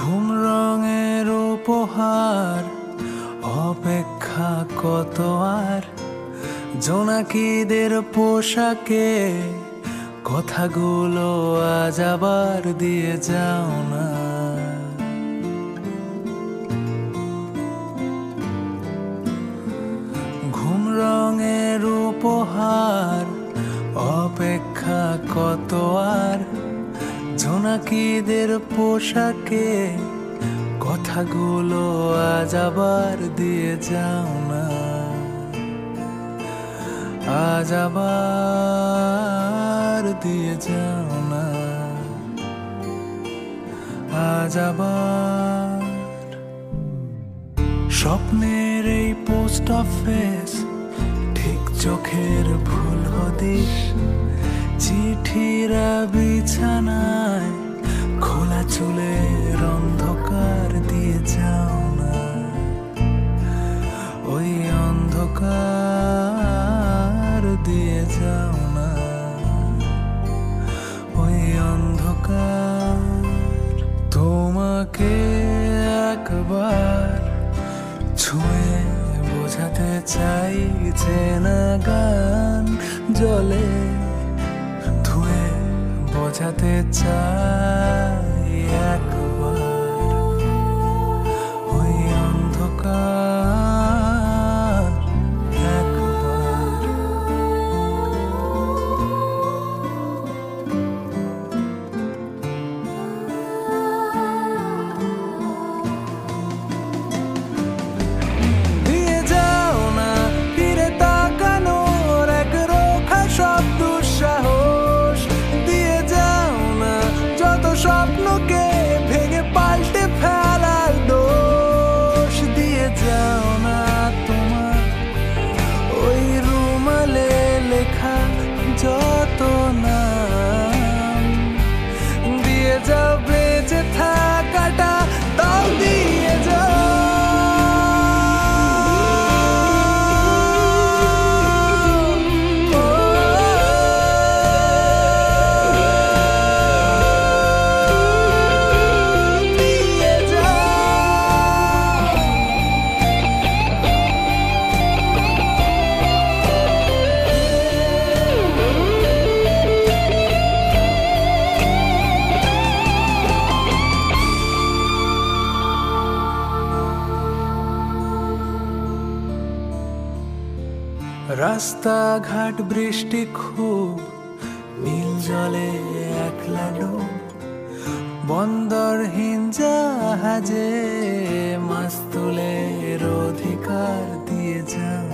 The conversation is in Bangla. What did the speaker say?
ঘুম রঙের উপহার, অপেক্ষা কত আর, জোনাকিদের পোশাকে কথাগুলো আজ আবার দিয়ে যাও না। ঘুম রঙের উপহার, অপেক্ষা কত আর, জোনাকিদের পোশাকে কথাগুলো আজ আবার দিয়ে যাও না। আজ আবার দিয়ে যাও না। আজ আবার স্বপ্নের এই পোস্ট অফিস, ঠিক চোখের ভুল হদিস, চিঠিরা বিছানায়, খোলা চুলের অন্ধকার দিয়ে যাও না। ওই অন্ধকার দিয়ে যাও না। ওই অন্ধকার তোমাকে একবার ছুঁয়ে বোঝাতে চাই যে না গান জলে ধুয়ে বোঝাতে চাই একবার। ওই অন্ধকার একবার। দিয়ে যাও না ফিরে তাকানোর এক রোখা সব দুঃসাহস। দিয়ে যাও না যত স্বপ্নকে ভেঙে পাল্টে ফেলার দোষ। দিয়ে যাও না তোমার ওই রুমালে লেখা যত নাম। দিয়ে যাও বেঁচে থাকাটা, তাও দিয়ে যাও। রাস্তাঘাট বৃষ্টি খুব, নীল জলে একলা ডুব, বন্দরহীন জাহাজে মাছ তুলের অধিকার দিয়ে যাও।